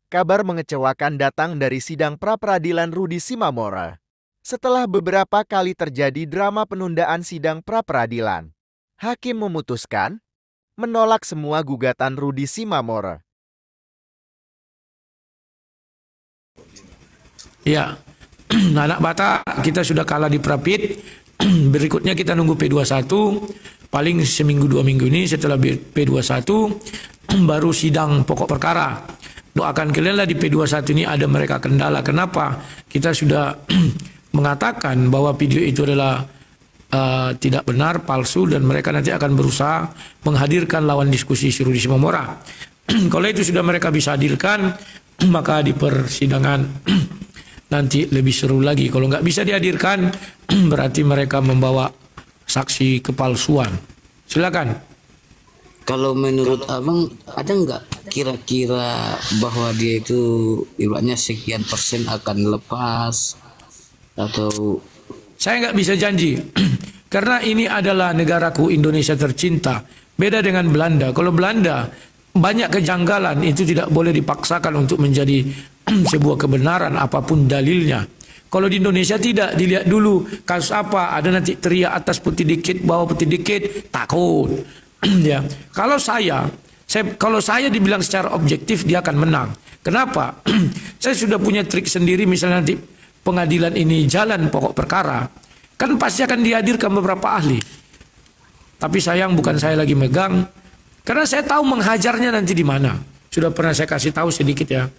Kabar mengecewakan datang dari sidang pra-peradilan Rudi Simamora. Setelah beberapa kali terjadi drama penundaan sidang pra-peradilan, hakim memutuskan menolak semua gugatan Rudi Simamora. Ya, anak Batak kita sudah kalah di Prapit. Berikutnya kita nunggu P21. Paling seminggu 2 minggu ini setelah P21 baru sidang pokok perkara. Doakan kalian lah di P21 ini ada mereka kendala. Kenapa? Kita sudah mengatakan bahwa video itu adalah tidak benar, palsu, dan mereka nanti akan berusaha menghadirkan lawan diskusi si Rudi Simamora. Kalau itu sudah mereka bisa hadirkan, maka di persidangan nanti lebih seru lagi. Kalau nggak bisa dihadirkan, berarti mereka membawa saksi kepalsuan. Silakan. Kalau menurut abang ada nggak kira-kira bahwa dia itu ibaratnya sekian persen akan lepas atau? Saya nggak bisa janji karena ini adalah negaraku Indonesia tercinta. Beda dengan Belanda. Kalau Belanda banyak kejanggalan, itu tidak boleh dipaksakan untuk menjadi sebuah kebenaran apapun dalilnya. Kalau di Indonesia tidak, dilihat dulu kasus apa, ada nanti teriak atas putih dikit, bawah putih dikit, takut. Ya, kalau saya dibilang secara objektif dia akan menang. Kenapa? Saya sudah punya trik sendiri. Misalnya nanti pengadilan ini jalan pokok perkara, kan pasti akan dihadirkan beberapa ahli. Tapi sayang bukan saya lagi megang, karena saya tahu menghajarnya nanti di mana. Sudah pernah saya kasih tahu sedikit ya.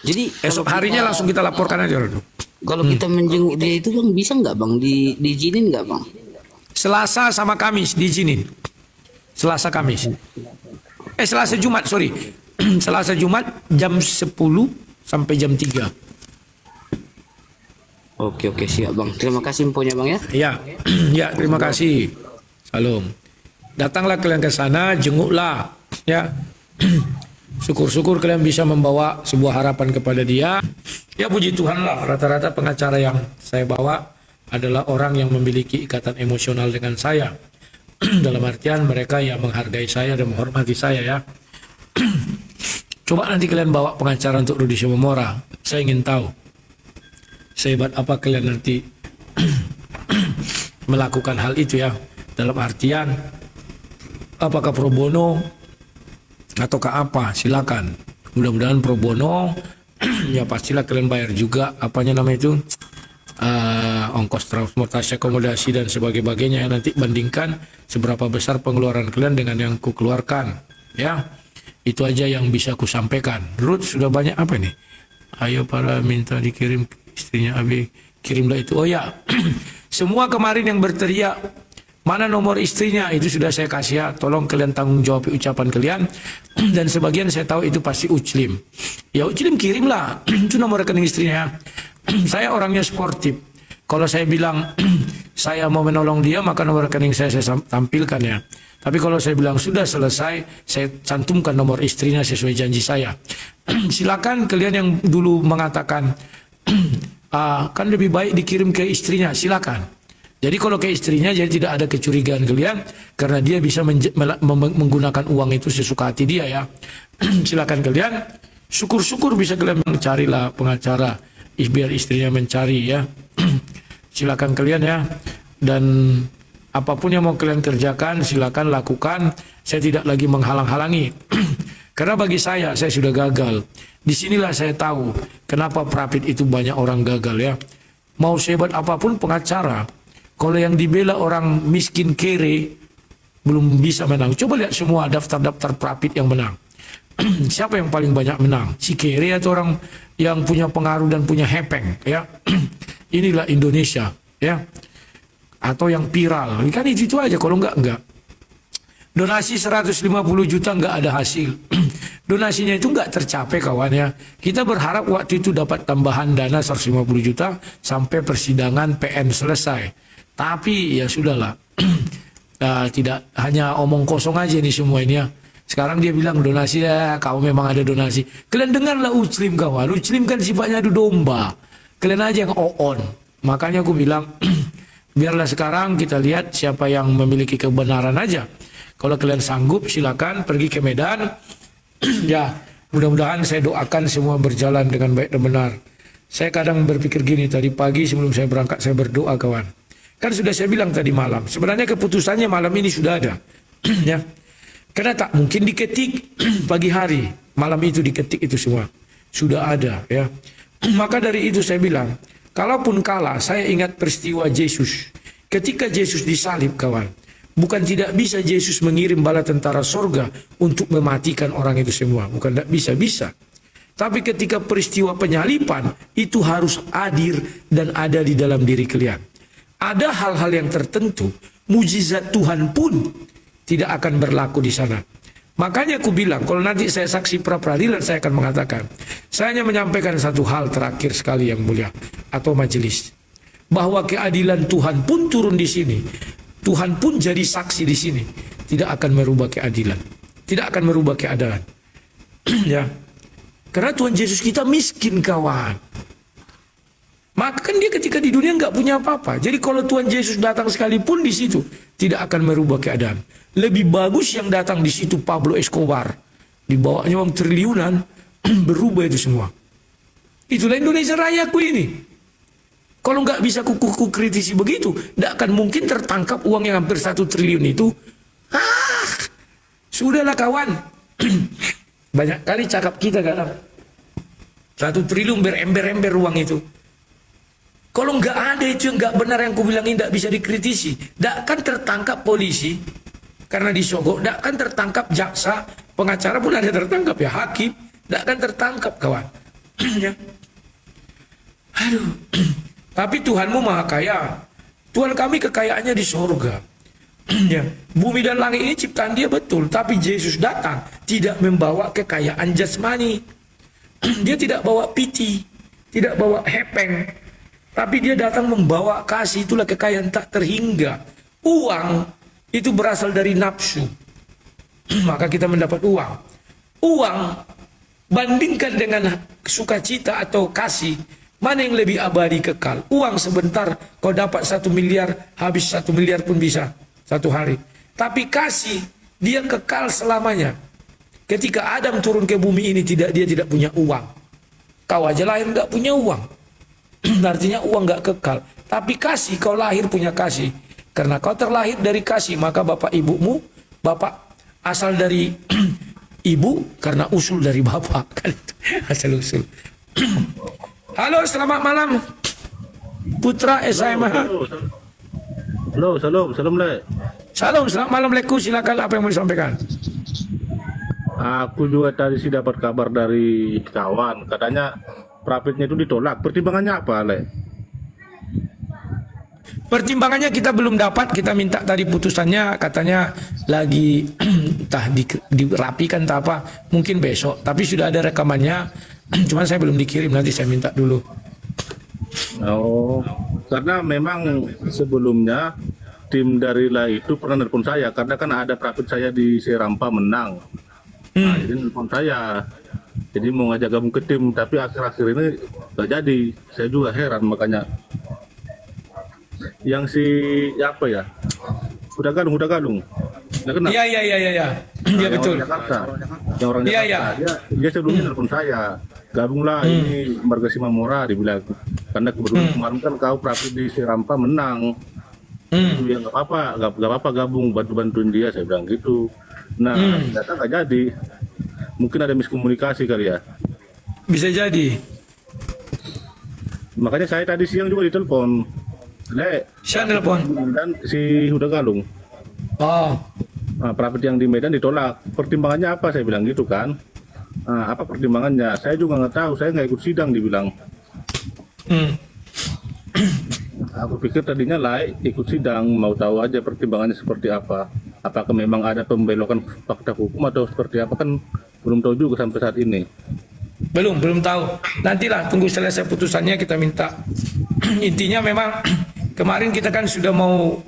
Jadi esok harinya langsung kita laporkan aja. Kalau kita menjenguk dia itu bang, bisa nggak bang, diizinin nggak bang? Selasa sama Kamis diizinin. Selasa Kamis. Selasa Jumat, sorry. Selasa Jumat jam 10 sampai jam 3. Oke siap bang. Terima kasih infonya bang ya. Ya, ya terima kasih. Salam. Datanglah kalian ke sana, jenguklah ya. Syukur-syukur kalian bisa membawa sebuah harapan kepada dia. Ya puji Tuhan lah, rata-rata pengacara yang saya bawa adalah orang yang memiliki ikatan emosional dengan saya. Dalam artian mereka yang menghargai saya dan menghormati saya ya. Coba nanti kalian bawa pengacara untuk Rudi Simamora. Saya ingin tahu sehebat apa kalian nanti melakukan hal itu ya. Dalam artian apakah pro bono ataukah apa, silakan. Mudah-mudahan pro bono. Ya pastilah kalian bayar juga apanya namanya itu, ongkos transportasi, akomodasi dan sebagainya. Nanti bandingkan seberapa besar pengeluaran kalian dengan yang ku keluarkan ya. Itu aja yang bisa ku sampaikan. Ruth sudah banyak apa nih? Ayo para minta dikirim istrinya Abi, kirimlah itu. Oh ya, semua kemarin yang berteriak mana nomor istrinya, itu sudah saya kasih ya. Tolong kalian tanggung jawab ucapan kalian. Dan sebagian saya tahu itu pasti Uclim. Ya Uclim kirimlah itu nomor rekening istrinya. Saya orangnya sportif. Kalau saya bilang saya mau menolong dia, maka nomor rekening saya tampilkan ya. Tapi kalau saya bilang sudah selesai, saya cantumkan nomor istrinya sesuai janji saya. Silakan kalian yang dulu mengatakan kan lebih baik dikirim ke istrinya, silakan. Jadi kalau ke istrinya, jadi tidak ada kecurigaan kalian, karena dia bisa menggunakan uang itu sesuka hati dia ya. Silakan kalian, syukur-syukur bisa kalian mencarilah pengacara biar istrinya mencari ya. Silakan kalian ya. Dan apapun yang mau kalian kerjakan, silakan lakukan. Saya tidak lagi menghalang-halangi. Karena bagi saya sudah gagal. Disinilah saya tahu kenapa Prapit itu banyak orang gagal ya. Mau sehebat apapun pengacara, kalau yang dibela orang miskin kere, belum bisa menang. Coba lihat semua daftar-daftar Prapit yang menang. Siapa yang paling banyak menang? Si kere atau orang yang punya pengaruh dan punya hepeng? Ya, inilah Indonesia. Ya, atau yang viral. Kan itu aja. Kalau enggak. Donasi 150 juta enggak ada hasil. Donasinya itu enggak tercapai kawan ya. Kita berharap waktu itu dapat tambahan dana 150 juta sampai persidangan PN selesai. Tapi ya sudahlah, tidak hanya omong kosong aja nih semua ini ya. Sekarang dia bilang donasi ya, kau memang ada donasi. Kalian dengarlah Uclim kawan, Uclim kan sifatnya adu domba. Kalian aja yang on. Makanya aku bilang, biarlah sekarang kita lihat siapa yang memiliki kebenaran aja. Kalau kalian sanggup silakan pergi ke Medan. Ya, Mudah-mudahan saya doakan semua berjalan dengan baik dan benar. Saya kadang berpikir gini, tadi pagi sebelum saya berangkat saya berdoa kawan. Kan sudah saya bilang tadi malam, sebenarnya keputusannya malam ini sudah ada. Ya. Karena tak mungkin diketik pagi hari, malam itu diketik itu semua. Sudah ada ya. Maka dari itu saya bilang, kalaupun kalah, saya ingat peristiwa Yesus. Ketika Yesus disalib kawan, bukan tidak bisa Yesus mengirim bala tentara sorga untuk mematikan orang itu semua. Bukan tidak bisa, bisa. Tapi ketika peristiwa penyalipan, itu harus hadir dan ada di dalam diri kalian. Ada hal-hal yang tertentu, mujizat Tuhan pun tidak akan berlaku di sana. Makanya aku bilang, kalau nanti saya saksi pra-peradilan, saya akan mengatakan, saya hanya menyampaikan satu hal terakhir sekali yang mulia, atau majelis. Bahwa keadilan Tuhan pun turun di sini. Tuhan pun jadi saksi di sini, tidak akan merubah keadilan, tidak akan merubah keadaan. Ya, karena Tuhan Yesus kita miskin kawan. Maka kan dia ketika di dunia nggak punya apa-apa. Jadi kalau Tuhan Yesus datang sekalipun di situ, tidak akan merubah keadaan. Lebih bagus yang datang di situ Pablo Escobar, dibawanya uang triliunan, berubah itu semua. Itulah Indonesia Rayaku ini. Kalau nggak bisa kuku kritisi begitu, tidak akan mungkin tertangkap uang yang hampir 1 triliun itu. Sudahlah kawan. Banyak kali cakap kita kadang. 1 triliun berember-ember uang itu. Kalau nggak ada itu yang nggak benar yang kubilang ini tidak bisa dikritisi. Tidak akan tertangkap polisi karena disogok. Tidak akan tertangkap jaksa, pengacara pun ada tertangkap ya, hakim. Tidak akan tertangkap kawan. Ya. Aduh. Tapi Tuhanmu maha kaya. Tuhan kami kekayaannya di sorga. Ya. Bumi dan langit ini ciptaan dia betul. Tapi Yesus datang tidak membawa kekayaan jasmani. Dia tidak bawa piti, tidak bawa hepeng. Tapi dia datang membawa kasih, itulah kekayaan tak terhingga. Uang itu berasal dari nafsu. Maka kita mendapat uang. Uang bandingkan dengan sukacita atau kasih. Mana yang lebih abadi kekal? Uang sebentar kau dapat 1 miliar, habis 1 miliar pun bisa 1 hari. Tapi kasih dia kekal selamanya. Ketika Adam turun ke bumi ini dia tidak punya uang. Kau aja lahir nggak punya uang. Artinya uang nggak kekal. Tapi kasih kau lahir punya kasih. Karena kau terlahir dari kasih, maka bapak ibumu, bapak asal dari ibu karena usul dari bapak. Kan itu asal usul. Halo, selamat malam. Putra SMA. Halo, salam Le. Salam, selamat malam Leku. Silakan apa yang mau disampaikan. Aku juga tadi sih dapat kabar dari kawan, katanya prapitnya itu ditolak. Pertimbangannya apa, Le? Pertimbangannya kita belum dapat, kita minta tadi putusannya katanya lagi entah dirapikan entah apa, mungkin besok. Tapi sudah ada rekamannya, cuman saya belum dikirim, nanti saya minta dulu. Oh, karena memang sebelumnya tim dari La itu pernah nelpon saya, karena kan ada prapit saya di Serampa menang. Nah, jadi nelpon saya. Jadi mau ngajak gabung ke tim, tapi akhir-akhir ini gak jadi. Saya juga heran makanya. Yang si apa ya? Udah galung. Iya. Iya betul. Yang orang Jakarta. Dia sebelumnya telepon saya. Gabunglah ini Marga Simamora, dibilang. Karena kebetulan kemarin kan kau prapit di Serampa menang. Ya nggak apa-apa gabung, bantuin dia, saya bilang gitu. Nah, ternyata nggak jadi. Mungkin ada miskomunikasi kali ya. Bisa jadi. Makanya saya tadi siang juga ditelepon. Le, Siapa telepon? dan si Huda Galung. Oh. Nah, prapit yang di Medan ditolak. Pertimbangannya apa? Saya bilang gitu kan. Nah, apa pertimbangannya? Saya juga nggak tahu. Saya nggak ikut sidang, dibilang. Aku pikir tadinya ikut sidang, mau tahu aja pertimbangannya seperti apa. Apakah memang ada pembelokan fakta hukum atau seperti apa, kan belum tahu juga sampai saat ini. Belum tahu. Nantilah tunggu selesai putusannya kita minta. Intinya memang kemarin kita kan sudah mau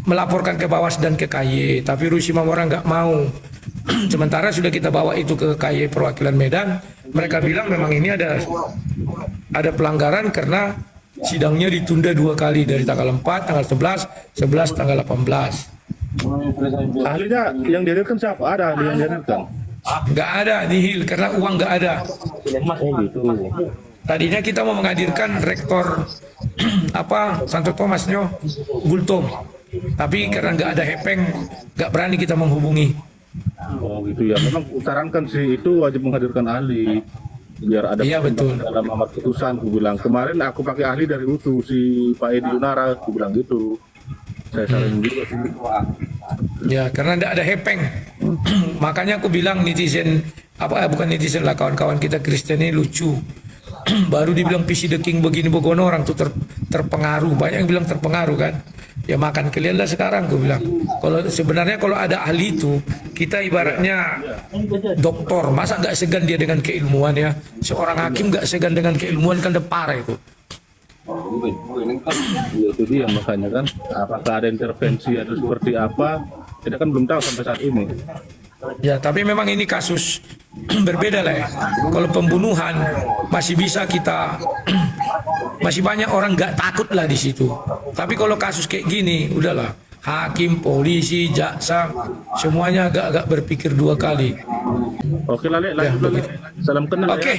melaporkan ke Bawas dan ke KY, tapi Rudy Simamora nggak mau. Sementara sudah kita bawa itu ke KY perwakilan Medan, mereka bilang memang ini ada pelanggaran karena sidangnya ditunda 2 kali, dari tanggal 4, tanggal 11, tanggal 18. Ahlinya yang dihadirkan siapa? Ada ahli yang dihadirkan? nggak ada nihil karena uang nggak ada. Oh gitu. Tadinya kita mau menghadirkan rektor apa Santo Tomasnya Gultom, tapi karena nggak ada hepeng, nggak berani kita menghubungi. Oh gitu ya. Memang sarankan sih itu wajib menghadirkan ahli biar ada Iya, betul. dalam amar putusan. Aku bilang kemarin aku pakai ahli dari UTU si Pak Edi Yunara. Aku bilang gitu. Saya saranin juga sih. Ya karena tidak ada hepeng. Makanya aku bilang netizen apa bukan netizen lah, kawan-kawan kita Kristen ini lucu. Baru dibilang PC the King begini begono, orang tuh terpengaruh. Banyak yang bilang terpengaruh kan. Ya makan kalian lah sekarang, gue bilang. Kalau sebenarnya kalau ada ahli itu, kita ibaratnya doktor, masa nggak segan dia dengan keilmuan ya. Seorang hakim nggak segan dengan keilmuan kan parah itu. Itu dia makanya kan. Apakah ada intervensi atau seperti apa? Kita kan belum tahu sampai saat ini. Ya, tapi memang ini kasus berbeda lah ya. Kalau pembunuhan masih bisa kita, masih banyak orang nggak takut lah di situ. Tapi kalau kasus kayak gini, udahlah. Hakim, polisi, jaksa, semuanya agak berpikir dua kali. Oke lah, Lek, lanjut lagi. Salam kenal. Oke,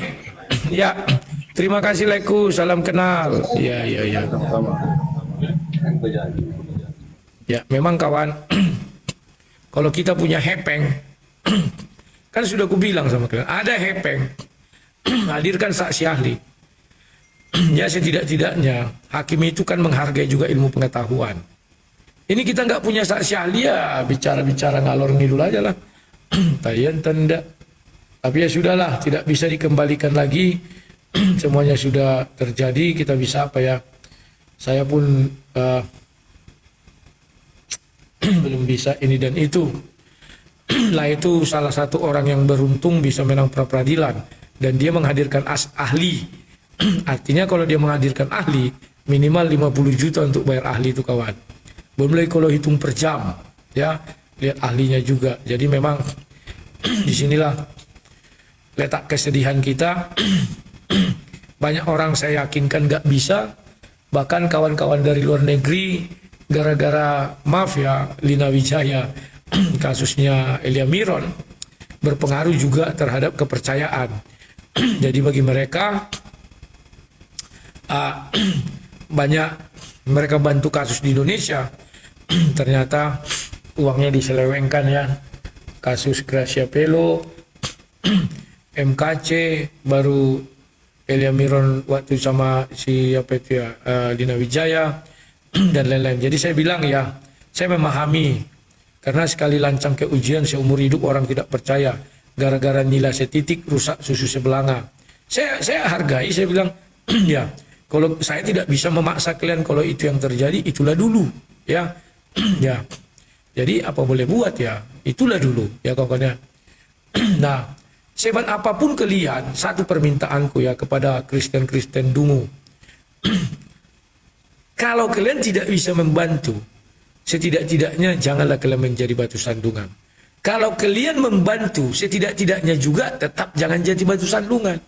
ya. Terima kasih Leku, salam kenal. Ya. Sama-sama. Ya, memang kawan. Kalau kita punya hepeng, kan sudah aku bilang sama kalian, ada hepeng, hadirkan saksi ahli. Ya setidak-tidaknya hakim itu kan menghargai juga ilmu pengetahuan. Ini kita nggak punya saksi ahli ya bicara-bicara ngalor ngidul aja lah. Tayang tanda. Tapi ya sudahlah, tidak bisa dikembalikan lagi. Semuanya sudah terjadi, kita bisa apa ya? Saya pun belum bisa ini dan itu. Lah itu salah satu orang yang beruntung bisa menang pra peradilan dan dia menghadirkan ahli. Artinya kalau dia menghadirkan ahli minimal 50 juta untuk bayar ahli itu kawan. Belum lagi kalau hitung per jam ya, lihat ahlinya juga. Jadi memang disinilah letak kesedihan kita. Banyak orang saya yakinkan nggak bisa, bahkan kawan-kawan dari luar negeri gara-gara maaf ya Lina Wijaya kasusnya Elia Miron berpengaruh juga terhadap kepercayaan. Jadi bagi mereka banyak mereka bantu kasus di Indonesia ternyata uangnya diselewengkan ya. Kasus Gracia Pelo, MKC, baru Elia Miron waktu sama si apa itu ya Lina Wijaya dan lain-lain. Jadi saya bilang ya, saya memahami karena sekali lancang ke ujian seumur hidup orang tidak percaya gara-gara nilai setitik rusak susu sebelanga. Saya hargai, saya bilang ya kalau saya tidak bisa memaksa kalian kalau itu yang terjadi itulah dulu ya. Ya. Jadi apa boleh buat ya, itulah dulu ya kawannya. Nah, sebat apapun kalian, satu permintaanku ya kepada Kristen-Kristen dungu. Kalau kalian tidak bisa membantu, setidak-tidaknya janganlah kalian menjadi batu sandungan. Kalau kalian membantu, setidak-tidaknya juga tetap jangan jadi batu sandungan.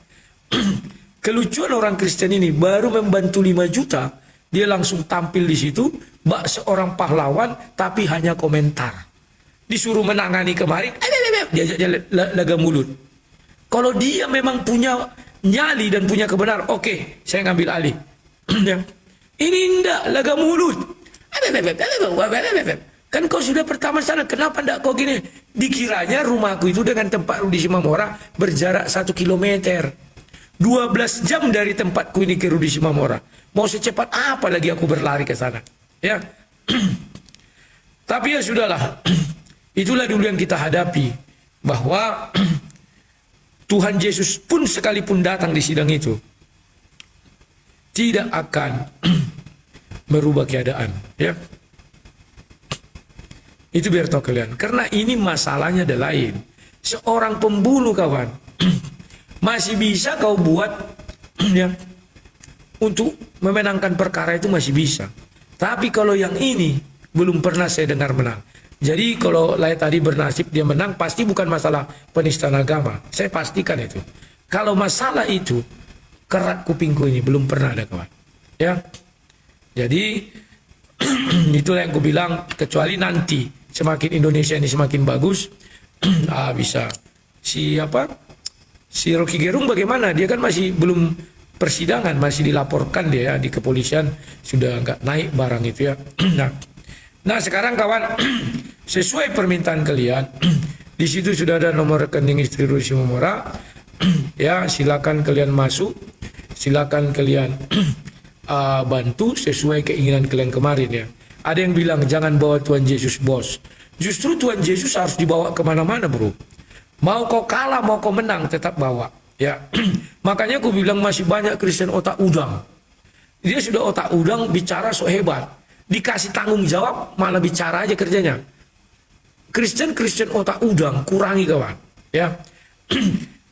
Kelucuan orang Kristen ini baru membantu 5 juta, dia langsung tampil di situ, bak seorang pahlawan tapi hanya komentar. Disuruh menangani kemarin, diajak laga mulut. Kalau dia memang punya nyali dan punya kebenaran, oke, saya ngambil alih. Ini enggak, laga mulut. Kan kau sudah pertama sana, kenapa enggak kau gini? Dikiranya rumahku itu dengan tempat Rudi Simamora berjarak 1 kilometer. 12 jam dari tempatku ini ke Rudi Simamora. Mau secepat apa lagi aku berlari ke sana? Ya. Tapi ya sudahlah. Itulah dulu yang kita hadapi. Bahwa Tuhan Yesus pun sekalipun datang di sidang itu tidak akan merubah keadaan, ya. Itu biar tahu kalian. Karena ini masalahnya ada lain. Seorang pembunuh kawan masih bisa kau buat ya untuk memenangkan perkara itu masih bisa. Tapi kalau yang ini belum pernah saya dengar menang. Jadi kalau lain tadi bernasib dia menang pasti bukan masalah penistaan agama. Saya pastikan itu. Kalau masalah itu kerak kupingku ini belum pernah ada kawan. Ya. Jadi itulah yang aku bilang, kecuali nanti semakin Indonesia ini semakin bagus bisa si Rocky Gerung bagaimana? Dia kan masih belum persidangan, masih dilaporkan dia di kepolisian, sudah nggak naik barang itu ya. Nah sekarang kawan, sesuai permintaan kalian, di situ sudah ada nomor rekening istri Rudi Simamora. Ya silakan kalian masuk, silakan kalian bantu sesuai keinginan kalian kemarin ya. Ada yang bilang jangan bawa Tuhan Yesus bos. Justru Tuhan Yesus harus dibawa kemana-mana bro. Mau kau kalah, mau kau menang, tetap bawa. Ya, makanya aku bilang masih banyak Kristen otak udang. Dia sudah otak udang, bicara so hebat. Dikasih tanggung jawab, malah bicara aja kerjanya. Kristen otak udang, kurangi kawan. Ya,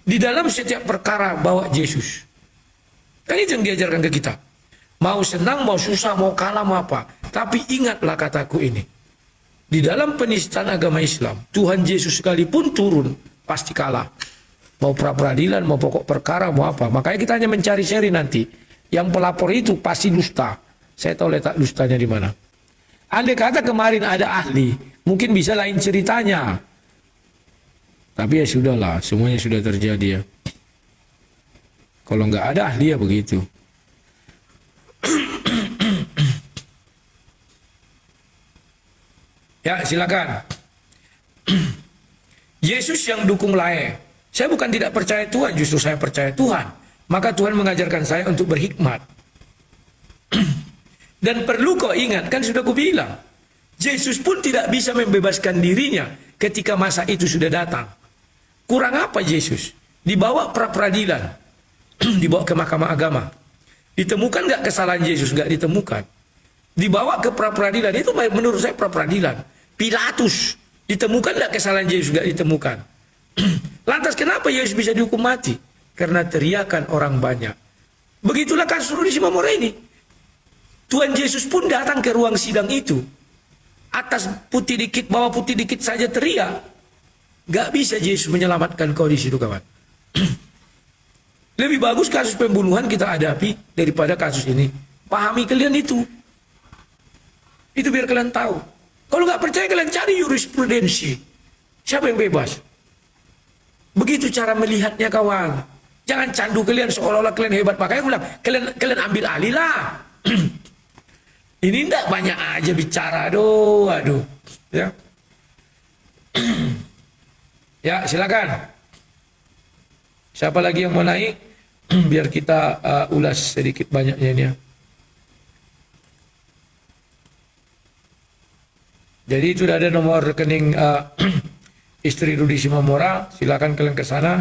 di dalam setiap perkara bawa Yesus. Kan itu yang diajarkan ke kita. Mau senang, mau susah, mau kalah, mau apa. Tapi ingatlah kataku ini. Di dalam penistaan agama Islam, Tuhan Yesus sekalipun turun, pasti kalah. Mau pra-peradilan, mau pokok perkara, mau apa. Makanya kita hanya mencari seri nanti. Yang pelapor itu pasti dusta. Saya tahu letak dustanya di mana. Andai kata kemarin ada ahli, mungkin bisa lain ceritanya. Tapi ya sudahlah, semuanya sudah terjadi ya. Kalau nggak ada ahli ya begitu. Ya silakan. Yesus yang dukung lae. Saya bukan tidak percaya Tuhan, justru saya percaya Tuhan. Maka Tuhan mengajarkan saya untuk berhikmat. Dan perlu kau ingat, kan sudah kubilang, Yesus pun tidak bisa membebaskan dirinya ketika masa itu sudah datang. Kurang apa Yesus? Dibawa pra-peradilan, dibawa ke mahkamah agama. Ditemukan nggak kesalahan Yesus? Nggak ditemukan. Dibawa ke pra-peradilan, itu menurut saya pra-peradilan. Pilatus, ditemukan nggak kesalahan Yesus? Nggak ditemukan. Lantas kenapa Yesus bisa dihukum mati? Karena teriakan orang banyak. Begitulah kasus Rudi Simamora ini. Tuhan Yesus pun datang ke ruang sidang itu. Atas putih dikit, bawah putih dikit saja teriak. Gak bisa Yesus menyelamatkan kau di situ kawan. Lebih bagus kasus pembunuhan kita hadapi daripada kasus ini. Pahami kalian itu. Itu biar kalian tahu. Kalau nggak percaya kalian cari jurisprudensi. Siapa yang bebas? Begitu cara melihatnya kawan. Jangan candu kalian seolah-olah kalian hebat. Makanya aku bilang, kalian ambil alih lah. Ini enggak banyak aja bicara. Aduh. Ya. Ya, silakan. Siapa lagi yang mau naik? Biar kita ulas sedikit banyaknya ini ya. Jadi itu sudah ada nomor rekening istri Rudi Simamora. Silakan kalian ke sana.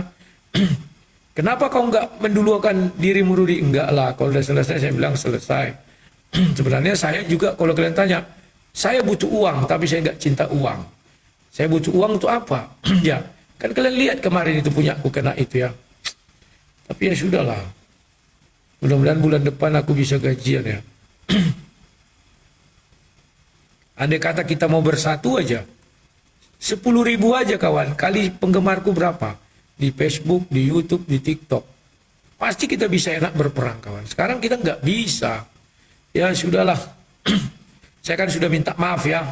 Kenapa kau enggak mendulukan dirimu Rudi? Enggak lah, kalau udah selesai saya bilang selesai. Sebenarnya saya juga kalau kalian tanya, saya butuh uang tapi saya enggak cinta uang. Saya butuh uang untuk apa? Ya, kan kalian lihat kemarin itu punya aku kena itu ya. Tapi ya sudahlah. Mudah-mudahan bulan depan aku bisa gajian ya. Andai kata kita mau bersatu aja, 10.000 aja kawan, kali penggemarku berapa? Di Facebook, di YouTube, di TikTok. Pasti kita bisa enak berperang kawan. Sekarang kita nggak bisa. Ya sudahlah. Saya kan sudah minta maaf ya.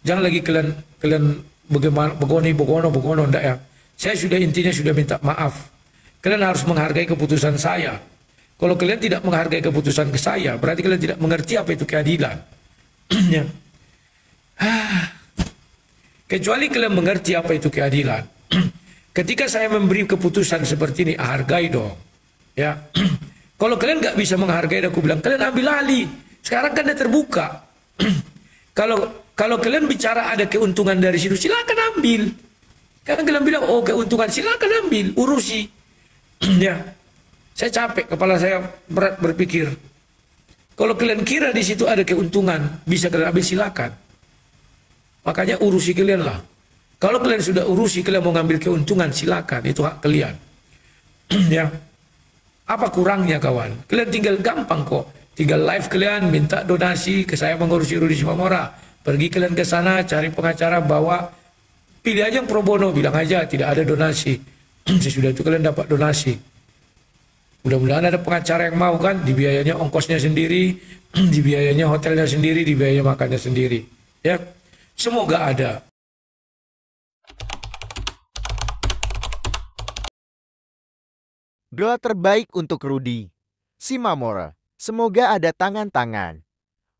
Jangan lagi kalian bagaimana begono enggak ya. Saya sudah intinya sudah minta maaf. Kalian harus menghargai keputusan saya. Kalau kalian tidak menghargai keputusan ke saya, berarti kalian tidak mengerti apa itu keadilan. Ya. Kecuali kalian mengerti apa itu keadilan. Ketika saya memberi keputusan seperti ini, hargai dong. Ya. Kalau kalian nggak bisa menghargai, aku bilang kalian ambil alih. Sekarang kan udah terbuka. Kalau kalian bicara ada keuntungan dari situ, silakan ambil. Karena kalian bilang oh keuntungan, silakan ambil, urusi. Ya, saya capek, kepala saya berat berpikir. Kalau kalian kira di situ ada keuntungan, bisa kalian ambil, silakan. Makanya urusi kalian lah. Kalau kalian sudah urusi, kalian mau ngambil keuntungan, silakan, itu hak kalian. Ya. Apa kurangnya kawan? Kalian tinggal gampang kok. Tinggal live kalian minta donasi ke saya mengurusi Rudi Simamora. Pergi kalian ke sana cari pengacara, bawa, pilih aja yang pro bono, bilang aja tidak ada donasi. Sesudah itu kalian dapat donasi. Mudah-mudahan ada pengacara yang mau kan, dibiayanya ongkosnya sendiri, dibiayanya hotelnya sendiri, dibiayanya makannya sendiri. Ya, semoga ada. Doa terbaik untuk Rudy Simamora. Semoga ada tangan-tangan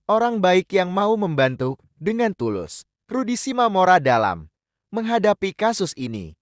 orang baik yang mau membantu dengan tulus Rudy Simamora dalam menghadapi kasus ini.